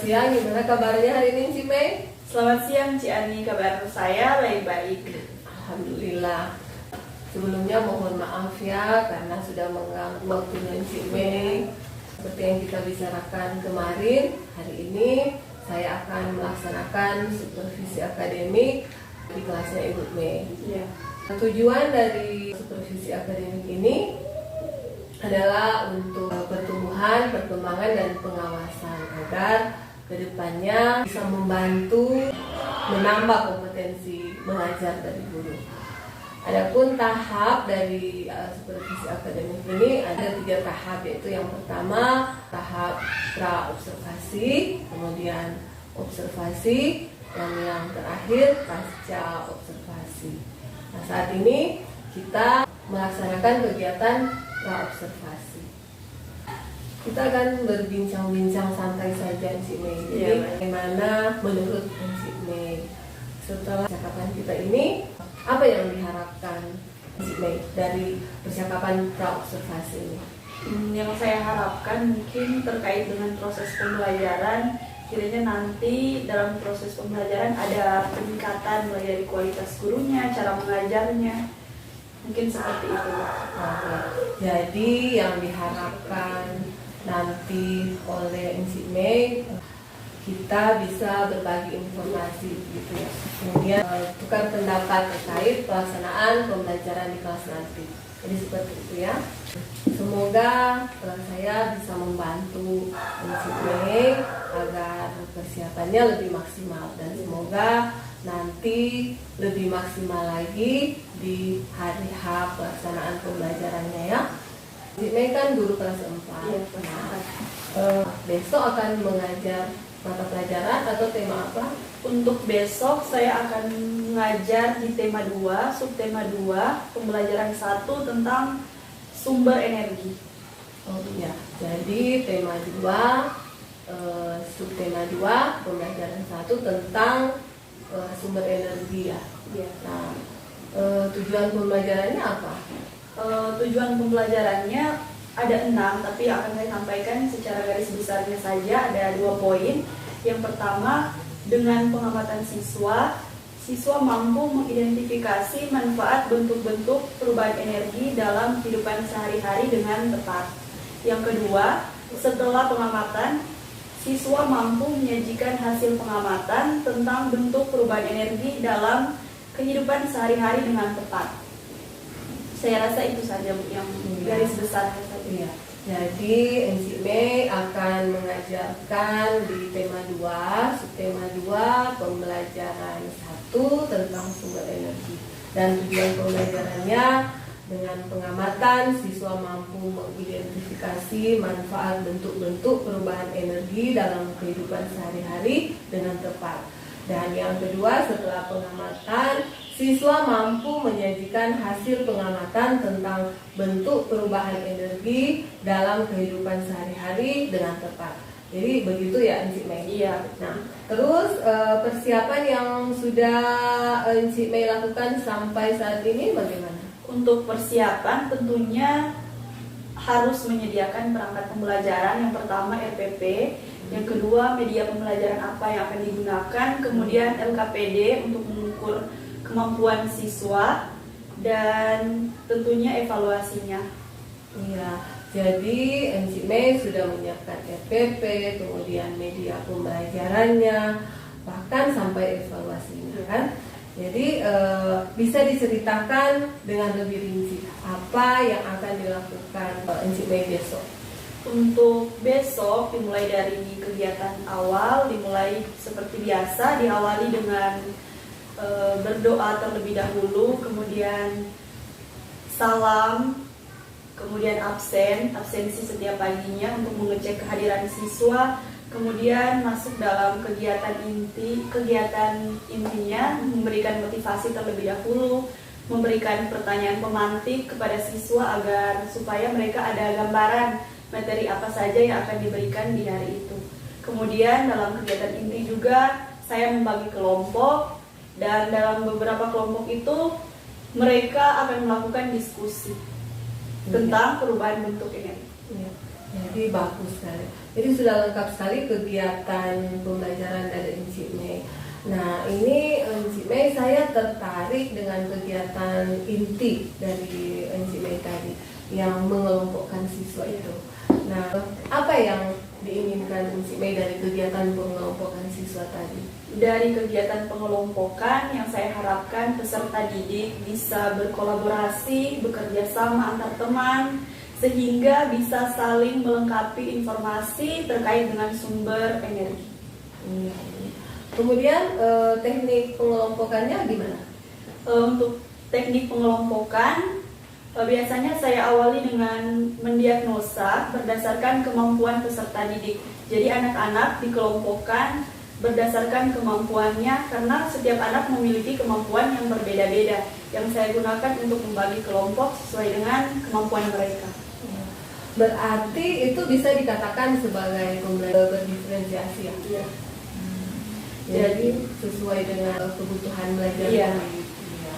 siang, gimana kabarnya hari ini Ci Mei? Selamat siang Ci Ani, kabar saya baik-baik. Alhamdulillah. Sebelumnya mohon maaf ya karena sudah mengganggu waktunya Ci Mei. Seperti yang kita bicarakan kemarin, hari ini saya akan melaksanakan supervisi akademik di kelasnya Ibu Mei. Ya. Tujuan dari supervisi akademik ini adalah untuk pertumbuhan, perkembangan, dan pengawasan agar kedepannya bisa membantu menambah kompetensi mengajar dari guru. Adapun tahap dari supervisi akademik ini ada 3 tahap, yaitu yang pertama tahap pra-observasi, kemudian observasi, dan yang terakhir pasca observasi. Nah, saat ini kita melaksanakan kegiatan pra-observasi. Kita akan berbincang-bincang santai saja Ci Mei. Jadi bagaimana menurut Ci Mei setelah percakapan kita ini, apa yang diharapkan Ci Mei dari percakapan pra-observasi ini? Yang saya harapkan mungkin terkait dengan proses pembelajaran, kiranya nanti dalam proses pembelajaran ada peningkatan mulai dari kualitas gurunya, cara mengajarnya, mungkin seperti itu. Jadi yang diharapkan nanti oleh Ci Mei, kita bisa berbagi informasi gitu ya. Kemudian tukar pendapat terkait pelaksanaan pembelajaran di kelas nanti. Jadi seperti itu ya. Semoga saya bisa membantu Ci Mei agar persiapannya lebih maksimal, dan semoga nanti lebih maksimal lagi di hari H pelaksanaan pembelajarannya ya. Ci Mei kan guru kelas 4. Iya, Besok akan mengajar mata pelajaran atau tema apa? Untuk besok saya akan mengajar di tema 2, subtema 2, pembelajaran 1 tentang sumber energi. Oh iya, jadi tema 2, subtema 2, pembelajaran 1 tentang sumber energi ya. Ya. Nah, tujuan pembelajarannya apa? Tujuan pembelajarannya ada 6, tapi akan saya sampaikan secara garis besarnya saja. Ada 2 poin. Yang pertama, dengan pengamatan siswa mampu mengidentifikasi manfaat bentuk-bentuk perubahan energi dalam kehidupan sehari-hari dengan tepat. Yang kedua, setelah pengamatan, siswa mampu menyajikan hasil pengamatan tentang bentuk perubahan energi dalam kehidupan sehari-hari dengan tepat. Saya rasa itu saja yang garis besar saja. Iya. Jadi Ci Mei akan mengajarkan di tema 2, subtema 2, pembelajaran 1 tentang sumber energi. Dan tujuan pembelajarannya dengan pengamatan siswa mampu mengidentifikasi manfaat bentuk-bentuk perubahan energi dalam kehidupan sehari-hari dengan tepat. Dan yang kedua, setelah pengamatan, siswa mampu menyajikan hasil pengamatan tentang bentuk perubahan energi dalam kehidupan sehari-hari dengan tepat. Jadi begitu ya Ci Mei? Iya. Nah, terus persiapan yang sudah Ci Mei lakukan sampai saat ini bagaimana? Untuk persiapan tentunya harus menyediakan perangkat pembelajaran. Yang pertama RPP, yang kedua media pembelajaran apa yang akan digunakan, kemudian LKPD untuk mengukur kemampuan siswa, dan tentunya evaluasinya. Iya, jadi Ci Mei sudah menyiapkan RPP, kemudian media pembelajarannya, bahkan sampai evaluasinya kan. Jadi bisa diceritakan dengan lebih rinci apa yang akan dilakukan Ci Mei besok. Untuk besok dimulai dari kegiatan awal, dimulai seperti biasa, diawali dengan berdoa terlebih dahulu, kemudian salam, kemudian absensi setiap paginya untuk mengecek kehadiran siswa, kemudian masuk dalam kegiatan intinya, memberikan motivasi terlebih dahulu, memberikan pertanyaan pemantik kepada siswa agar supaya mereka ada gambaran materi apa saja yang akan diberikan di hari itu. Kemudian dalam kegiatan inti juga saya membagi kelompok, dan dalam beberapa kelompok itu mereka akan melakukan diskusi tentang perubahan bentuk energi. Jadi bagus sekali. Jadi sudah lengkap sekali kegiatan pembelajaran dari Encik Mei. Nah, ini Encik Mei, saya tertarik dengan kegiatan inti dari Encik Mei tadi yang mengelompokkan siswa itu. Nah, apa yang diinginkan Encik Mei dari kegiatan pengelompokan siswa tadi? Dari kegiatan pengelompokan yang saya harapkan peserta didik bisa berkolaborasi, bekerja sama antar teman, sehingga bisa saling melengkapi informasi terkait dengan sumber energi. Kemudian teknik pengelompokannya gimana? Untuk teknik pengelompokan, biasanya saya awali dengan mendiagnosa berdasarkan kemampuan peserta didik. Jadi anak-anak dikelompokkan berdasarkan kemampuannya, karena setiap anak memiliki kemampuan yang berbeda-beda yang saya gunakan untuk membagi kelompok sesuai dengan kemampuan mereka. Berarti itu bisa dikatakan sebagai pembelajaran berdiferensiasi ya? Iya. Jadi sesuai dengan kebutuhan belajar. Iya. Iya.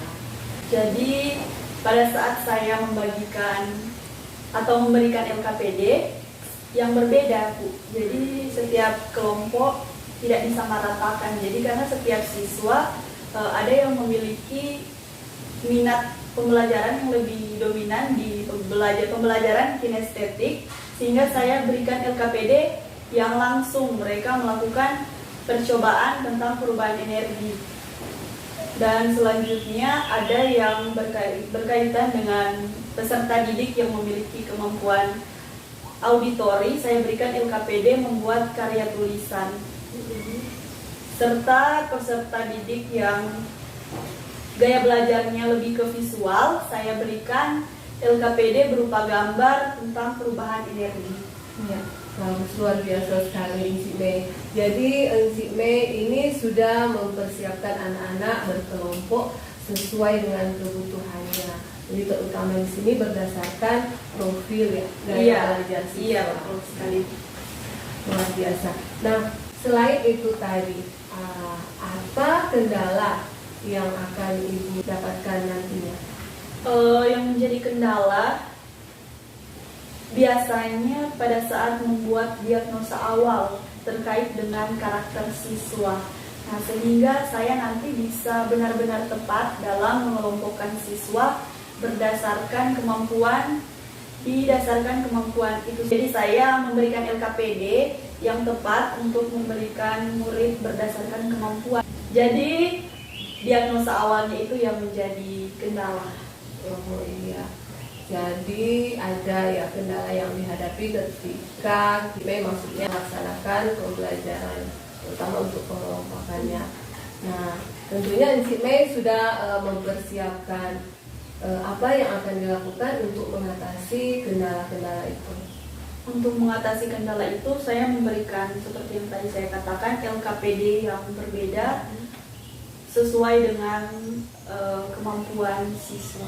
Jadi pada saat saya membagikan atau memberikan LKPD yang berbeda, Bu. Jadi setiap kelompok tidak disamaratakan. Jadi karena setiap siswa ada yang memiliki minat pembelajaran yang lebih dominan di pembelajaran kinestetik, sehingga saya berikan LKPD yang langsung mereka melakukan percobaan tentang perubahan energi. Dan selanjutnya ada yang berkaitan dengan peserta didik yang memiliki kemampuan auditori, saya berikan LKPD membuat karya tulisan. Serta peserta didik yang gaya belajarnya lebih ke visual, saya berikan LKPD berupa gambar tentang perubahan energi. Ya, bagus, luar biasa sekali Encik Mei. Jadi Encik Mei ini sudah mempersiapkan anak-anak berkelompok sesuai dengan kebutuhannya. Jadi terutama di sini berdasarkan profil ya, gaya belajar siswa. Iya, betul sekali. Luar biasa. Nah, selain itu tadi, apa kendala yang akan Ibu dapatkan nantinya? Yang menjadi kendala biasanya pada saat membuat diagnosa awal terkait dengan karakter siswa. Nah, sehingga saya nanti bisa benar-benar tepat dalam mengelompokkan siswa berdasarkan kemampuan, didasarkan kemampuan itu. Jadi saya memberikan LKPD yang tepat untuk memberikan murid berdasarkan kemampuan. Jadi diagnosa awalnya itu yang menjadi kendala. Oh iya. Jadi ada ya kendala yang dihadapi ketika kita maksudnya melaksanakan pembelajaran, terutama untuk pengelompokannya. Nah, tentunya Encik Mei sudah mempersiapkan apa yang akan dilakukan untuk mengatasi kendala-kendala itu. Untuk mengatasi kendala itu, saya memberikan seperti yang tadi saya katakan LKPD yang berbeda sesuai dengan kemampuan siswa.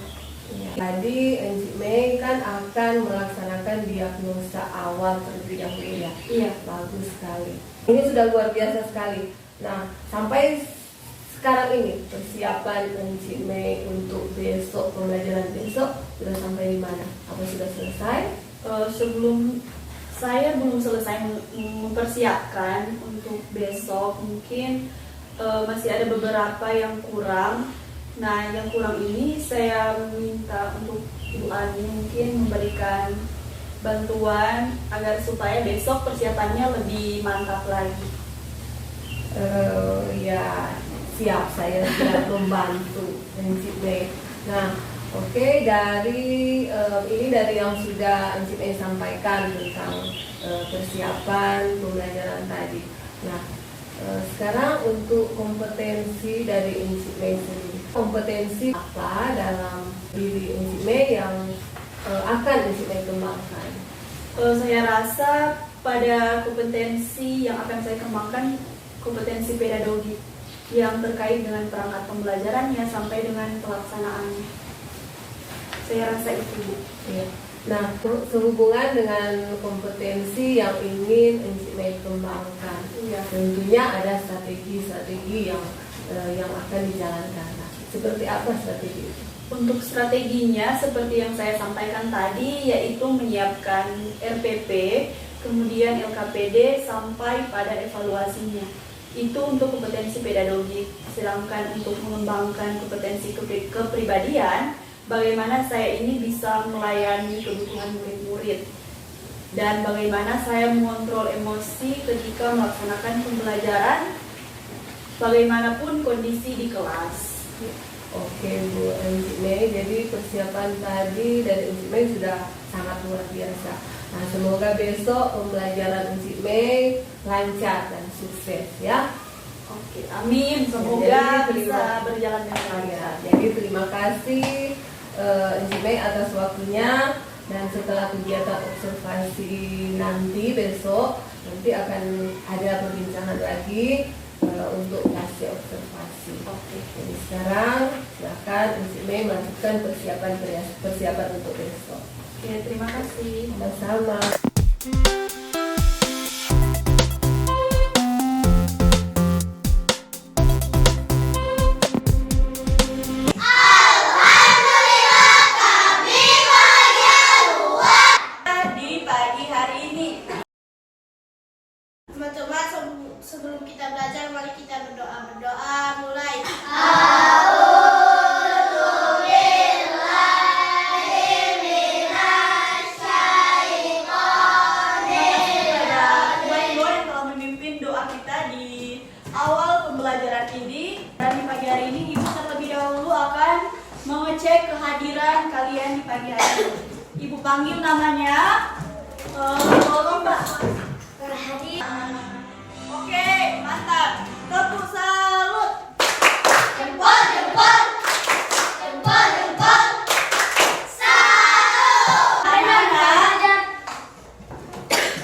Jadi Encik Mei kan akan melaksanakan diagnosa awal terlebih dahulu ya. Iya. Bagus sekali. Ini sudah luar biasa sekali. Nah, sampai sekarang ini persiapan Encik Mei untuk besok, pembelajaran besok sudah sampai di mana? Apa sudah selesai? Sebelum saya belum selesai mempersiapkan untuk besok, mungkin masih ada beberapa yang kurang. Nah, yang kurang ini saya minta untuk Ibu Ani mungkin memberikan bantuan agar supaya besok persiapannya lebih mantap lagi. Ya, siap, saya siap membantu Encik Mei. Nah, oke, dari ini dari yang sudah Encik Mei sampaikan tentang persiapan pembelajaran tadi. Nah, sekarang untuk kompetensi dari Encik Mei sendiri. Kompetensi apa dalam diri Encik Mei yang akan Encik Mei kembangkan? Saya rasa pada kompetensi yang akan saya kembangkan, kompetensi pedagogi yang terkait dengan perangkat pembelajarannya sampai dengan pelaksanaannya. Saya rasa itu, Bu. Ya. Nah, sehubungan dengan kompetensi yang ingin Encik Mei kembangkan, Iya. tentunya ada strategi-strategi yang akan dijalankan. Nah, seperti apa strategi itu? Untuk strateginya seperti yang saya sampaikan tadi, yaitu menyiapkan RPP, kemudian LKPD sampai pada evaluasinya. Itu untuk kompetensi pedagogik. Sedangkan untuk mengembangkan kompetensi kepribadian, bagaimana saya ini bisa melayani kebutuhan murid-murid dan bagaimana saya mengontrol emosi ketika melaksanakan pembelajaran bagaimanapun kondisi di kelas. Oke Bu MC Mei, jadi persiapan tadi dari MC Mei sudah sangat luar biasa. Nah, semoga besok pembelajaran MC Mei lancar dan sukses ya. Oke, amin. Semoga Ya, jadi bisa berjalan dengan lancar. Ya, jadi terima kasih MC Mei atas waktunya, dan setelah kegiatan observasi nanti besok akan ada perbincangan lagi untuk hasil observasi. Oke. Jadi sekarang silakan MC Mei melakukan persiapan untuk besok. Oke, terima kasih. Sama-sama. Di pagi hari ini. Teman-teman, sebelum kita belajar, mari kita berdoa. Mulai. Ibu yang telah memimpin doa kita di awal pembelajaran ini. Dan di pagi hari ini Ibu terlebih dahulu akan mengecek kehadiran kalian di pagi hari ini. Ibu panggil namanya. Tolong Mbak. Oke, mantap. Tepuk salut. Jempol, jempol. Jempol, jempol. Anak-anak,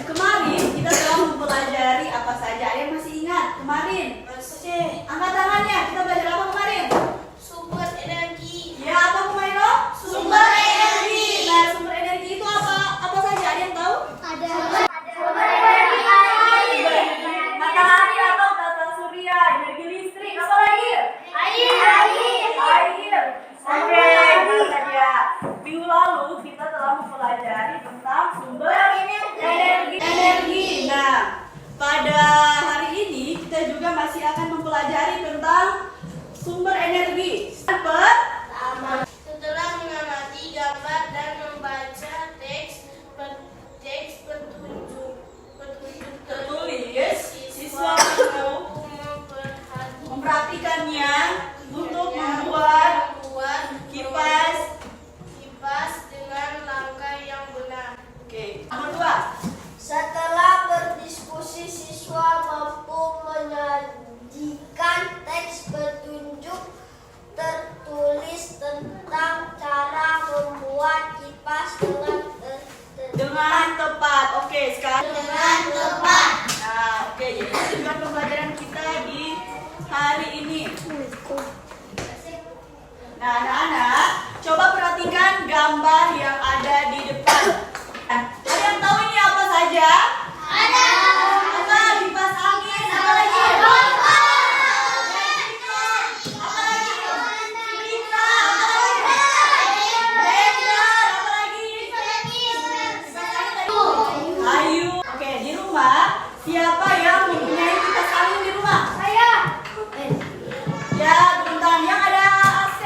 kemarin kita telah mempelajari apa saja. Ada yang masih ingat kemarin? Oke, angkat tangannya. Kita belajar apa kemarin? Sumber energi. Ya, apa kemarin loh? Sumber energi. Nah, sumber energi itu apa? Apa saja? Ada yang tahu? Ada. Matahari atau tata surya, energi listrik, apa lagi? Air. Oke, itu saja. Minggu lalu kita telah mempelajari tentang sumber energi. Nah, pada hari ini kita juga masih akan mempelajari tentang sumber energi. Setelah mengamati gambar dan membaca teks petunjuk Tertulis, siswa perlu memperhatikannya untuk membuat kipas. dengan langkah yang benar. Oke, nomor 2. Setelah berdiskusi, siswa mampu menyajikan teks petunjuk tertulis tentang cara membuat kipas Dengan tepat. Oke, sekarang Dengan tepat. Nah, oke, jadi tujuan pembelajaran kita di hari ini. Nah, anak-anak, coba perhatikan gambar yang ada di depan. Nah, ada yang tahu ini apa saja? Ada. Apa? Kipas angin. Apa lagi? Apa lagi? Blender. Apa lagi? Ayu. Oke, di rumah siapa yang mempunyai kipas angin di rumah? Ya, bentar. Yang ada AC.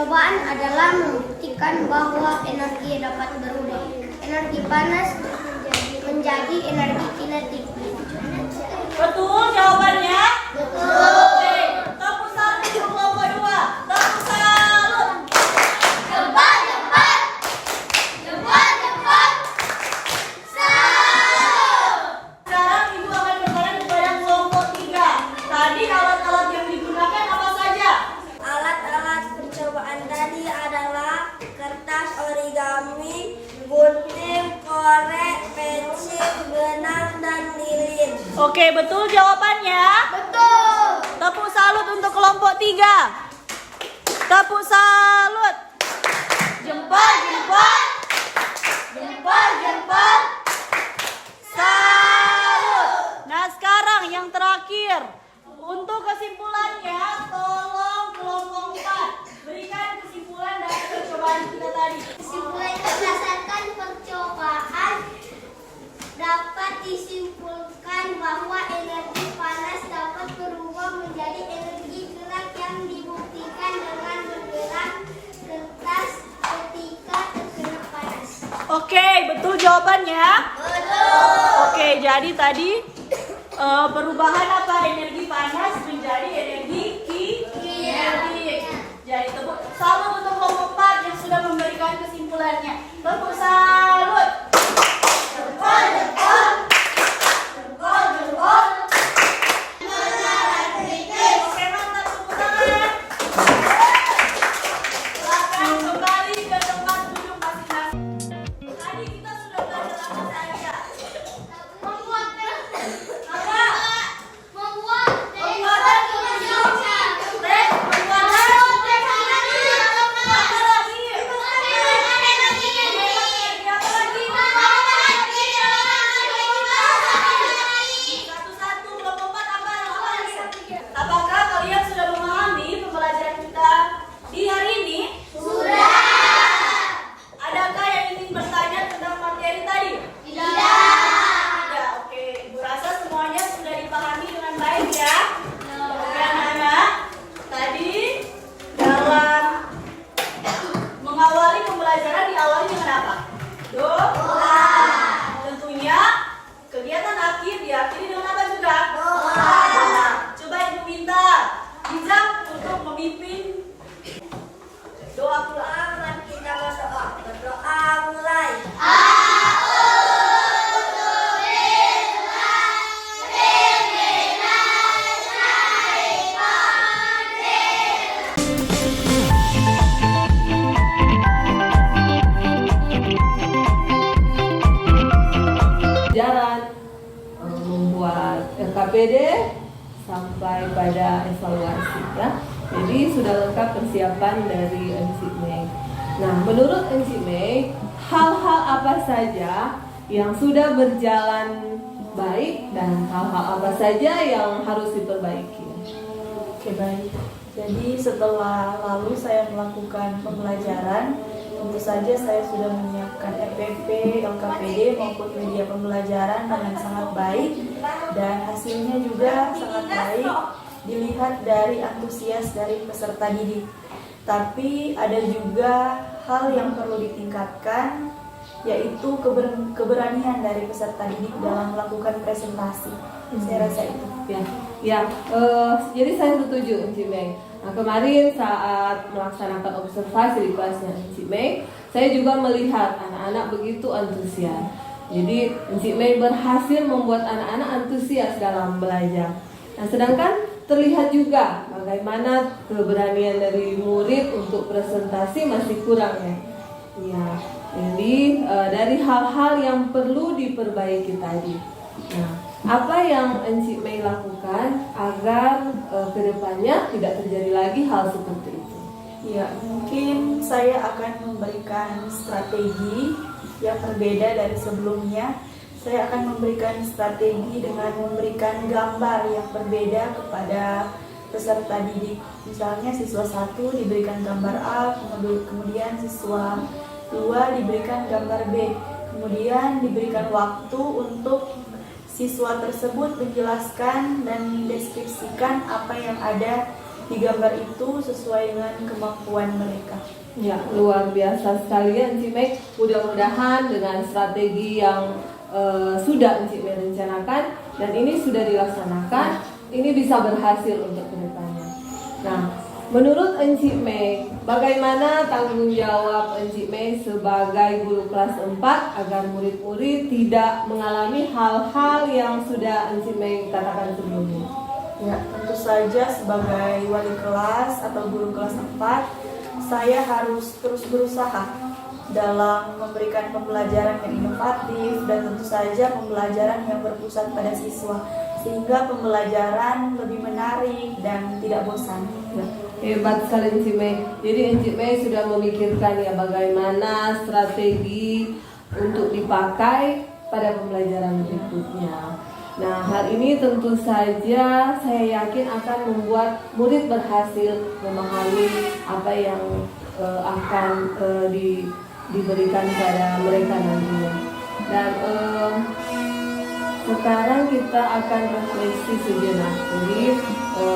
percobaan adalah membuktikan bahwa energi dapat berubah. Energi panas menjadi energi kinetik. Betul jawabannya? Betul. Oke, tepuk salut untuk kelompok 2. Tepuk salut. Jempol, jempol. Jempol, jempol. Sekarang Ibu akan bertanya kepada kelompok 3. Tadi alat-alat yang digunakan apa saja? Alat-alat percobaan tadi adalah kertas origami, gunting, korek, pensil, benang, dan lilin. Oke, betul jawabannya? Betul. Tepuk salut untuk kelompok 3. Tepuk salut. Jempol, jempol. Jempol, jempol. Salut. Nah, sekarang yang terakhir. Untuk kesimpulannya, tolong kelompok 4 berikan kesimpulan dari percobaan kita tadi. Kesimpulan berdasarkan percobaan dapat disimpulkan bahwa energi panas dapat berubah menjadi energi gerak yang dibuktikan dengan menggerak kertas ketika terkena panas. Oke, betul jawabannya? Betul. Oke, jadi tadi perubahan apa energi panas menjadi energi kinetik. Jadi tepuk salut untuk kelompok 4 yang sudah memberikan kesimpulannya. Tepuk salut. Jempol, jempol. Jempol, jempol. Oke, mantap, tepuk tangan. Silakan kembali ke tempat duduk masing-masing. Tadi kita sudah belajar apa saja? Membuat Apa? membuat Pembuatan tujuh. Tes pembuatan. Apa lagi? Apa lagi? Satu-satu kelompok 4 apa lagi? Apakah kalian sudah memahami pembelajaran kita di hari ini? Sudah. Adakah yang ingin bertanya tentang materi tadi? Tidak. Tidak. Oke, Ibu rasa semuanya sudah dipahami dengan baik ya. Oke, anak-anak. Tadi dalam mengawali pembelajaran diawali dengan apa? Doa. Tentunya kegiatan akhir diakhiri dengan apa juga? Doa. Coba Ibu minta Izam untuk memimpin doa pula. Mari kita berdoa. Berdoa mulai. Jalan membuat LKPD sampai pada evaluasi ya. Jadi sudah lengkap persiapan dari NC Mei. Nah, menurut NC Mei, hal-hal apa saja yang sudah berjalan baik dan hal-hal apa saja yang harus diperbaiki? Oke, baik. Jadi setelah lalu saya melakukan pembelajaran, tentu saja saya sudah menyiapkan RPP, LKPD maupun media pembelajaran dengan sangat baik dan hasilnya juga sangat baik dilihat dari antusias dari peserta didik. Tapi ada juga hal yang perlu ditingkatkan, yaitu keberanian dari peserta didik dalam melakukan presentasi. Saya rasa itu. Jadi saya setuju Encik Mei. Nah, kemarin saat melaksanakan observasi di kelasnya Encik Mei, saya juga melihat anak-anak begitu antusias. Jadi Encik Mei berhasil membuat anak-anak antusias dalam belajar. Nah, sedangkan terlihat juga bagaimana keberanian dari murid untuk presentasi masih kurang ya. Ya, jadi dari hal-hal yang perlu diperbaiki tadi. Nah, apa yang Encik Mei lakukan agar kedepannya tidak terjadi lagi hal seperti itu? Ya, mungkin saya akan memberikan strategi yang berbeda dari sebelumnya. Saya akan memberikan strategi dengan memberikan gambar yang berbeda kepada peserta didik. Misalnya siswa 1 diberikan gambar A, kemudian siswa 2 diberikan gambar B. Kemudian diberikan waktu untuk siswa tersebut menjelaskan dan mendeskripsikan apa yang ada di gambar itu sesuai dengan kemampuan mereka. Ya, luar biasa sekali ya Encik Mei. Mudah-mudahan dengan strategi yang sudah Encik Mei rencanakan dan ini sudah dilaksanakan, ini bisa berhasil untuk kedepannya. Nah, menurut Encik Mei, bagaimana tanggung jawab Encik Mei sebagai guru kelas 4 agar murid-murid tidak mengalami hal-hal yang sudah Encik Mei katakan sebelumnya? Ya, tentu saja sebagai wali kelas atau guru kelas 4, saya harus terus berusaha dalam memberikan pembelajaran yang inovatif dan tentu saja pembelajaran yang berpusat pada siswa sehingga pembelajaran lebih menarik dan tidak bosan. Ya, hebat sekali Encik Mei. Jadi Encik Mei sudah memikirkan ya bagaimana strategi untuk dipakai pada pembelajaran berikutnya. Nah, hal ini tentu saja saya yakin akan membuat murid berhasil memahami apa yang akan diberikan pada mereka nantinya. Dan sekarang kita akan refleksi sejenak. Jadi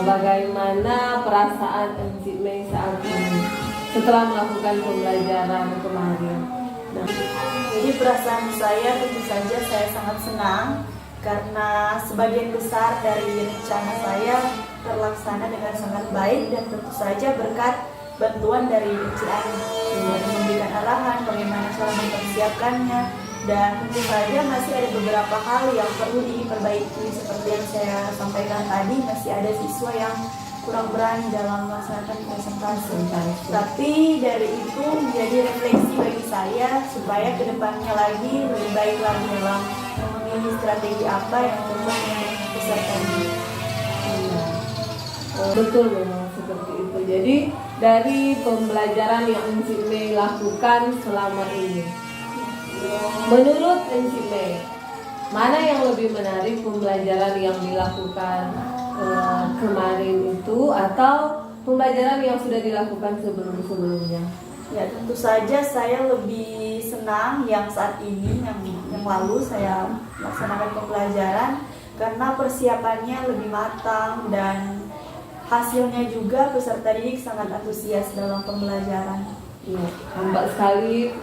bagaimana perasaan Encik Mei saat ini setelah melakukan pembelajaran kemarin. Nah, jadi perasaan saya tentu saja saya sangat senang karena sebagian besar dari rencana saya terlaksana dengan sangat baik dan tentu saja berkat bantuan dari Encik Ani yang memberikan arahan bagaimana cara mempersiapkannya, dan tentu saja masih ada beberapa hal yang perlu diperbaiki seperti yang saya sampaikan tadi, masih ada siswa yang kurang berani dalam melaksanakan presentasi. Tapi dari itu menjadi refleksi bagi saya supaya kedepannya lagi lebih baik lagi dalam memilih strategi apa yang cocok dengan peserta didik. Betul memang seperti itu. Jadi dari pembelajaran yang Encik Mei lakukan selama ini, menurut Encik Mei, mana yang lebih menarik, pembelajaran yang dilakukan kemarin itu atau pembelajaran yang sudah dilakukan sebelum-sebelumnya? Ya, tentu saja saya lebih senang yang saat ini, yang lalu saya melaksanakan pembelajaran karena persiapannya lebih matang dan hasilnya juga peserta didik sangat antusias dalam pembelajaran. Ya, nampak sekali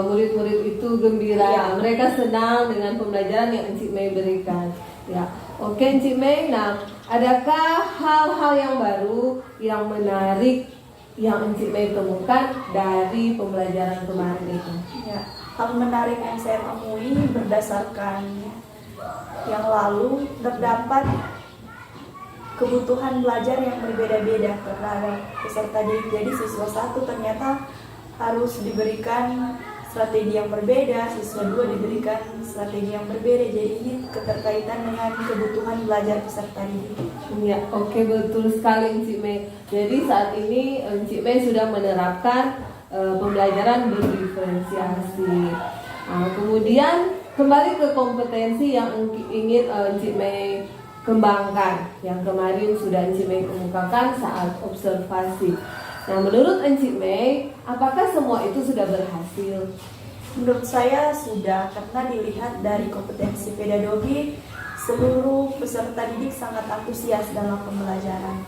murid-murid itu gembira, Ya. Mereka senang dengan pembelajaran yang Encik Mei berikan. Ya, oke Encik Mei. Nah, adakah hal-hal yang baru, yang menarik yang Encik Mei temukan dari pembelajaran kemarin itu? Ya, hal menarik yang saya temui berdasarkan yang lalu terdapat kebutuhan belajar yang berbeda-beda terhadap peserta didik. Jadi siswa 1 ternyata harus diberikan strategi yang berbeda, siswa 2 diberikan strategi yang berbeda. Jadi ini keterkaitan dengan kebutuhan belajar peserta didik. Ya, oke, betul sekali Encik Mei. Jadi saat ini Encik Mei sudah menerapkan pembelajaran berdiferensiasi. Kemudian kembali ke kompetensi yang ingin Encik Mei kembangkan, yang kemarin sudah Encik Mei kemukakan saat observasi. Nah, menurut Encik Mei, apakah semua itu sudah berhasil? Menurut saya sudah, karena dilihat dari kompetensi pedagogi, seluruh peserta didik sangat antusias dalam pembelajaran.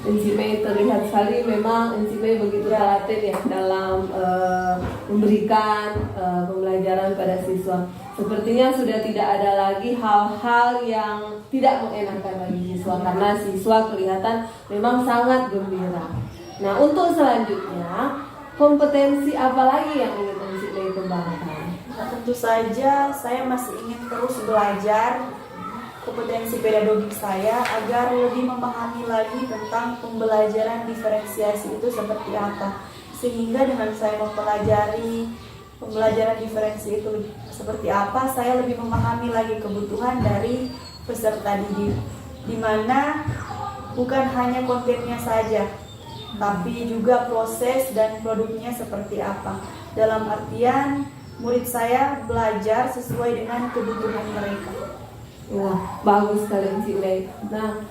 Encik Mei terlihat sekali memang Encik Mei begitu telaten ya dalam memberikan pembelajaran pada siswa. Sepertinya sudah tidak ada lagi hal-hal yang tidak mengenakan bagi siswa karena siswa kelihatan memang sangat gembira. Nah, untuk selanjutnya kompetensi apa lagi yang ingin Encik Mei kembangkan? Nah, tentu saja saya masih ingin terus belajar kompetensi pedagogik saya agar lebih memahami lagi tentang pembelajaran diferensiasi itu seperti apa, sehingga dengan saya mempelajari pembelajaran diferensi itu seperti apa, saya lebih memahami lagi kebutuhan dari peserta didik, di mana bukan hanya kontennya saja, tapi juga proses dan produknya seperti apa. Dalam artian murid saya belajar sesuai dengan kebutuhan mereka. Wah, bagus sekali Encik Mei. Nah,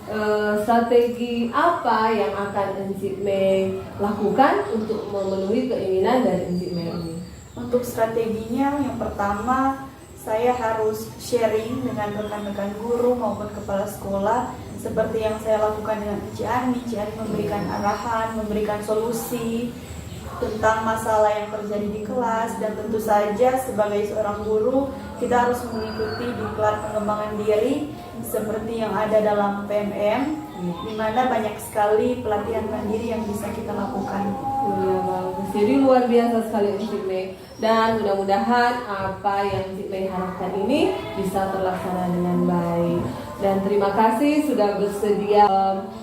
strategi apa yang akan Encik Mei lakukan untuk memenuhi keinginan dari Encik Mei ini? Untuk strateginya, yang pertama saya harus sharing dengan rekan-rekan guru maupun kepala sekolah seperti yang saya lakukan dengan Ciani memberikan arahan, memberikan solusi tentang masalah yang terjadi di kelas, dan tentu saja sebagai seorang guru kita harus mengikuti diklat pengembangan diri seperti yang ada dalam PMM, di mana banyak sekali pelatihan mandiri yang bisa kita lakukan. Iya, bagus. Jadi luar biasa sekali Cik Mei, dan mudah-mudahan apa yang Cik Mei harapkan ini bisa terlaksana dengan baik. Dan terima kasih sudah bersedia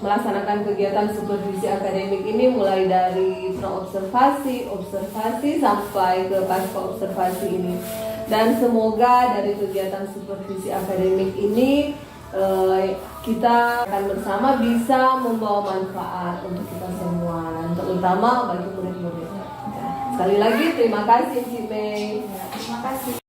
melaksanakan kegiatan supervisi akademik ini, mulai dari observasi sampai ke pasca observasi ini. Dan semoga dari kegiatan supervisi akademik ini kita akan bersama bisa membawa manfaat untuk kita semua, dan terutama bagi murid-murid. Sekali lagi terima kasih Cik Mei. Terima kasih.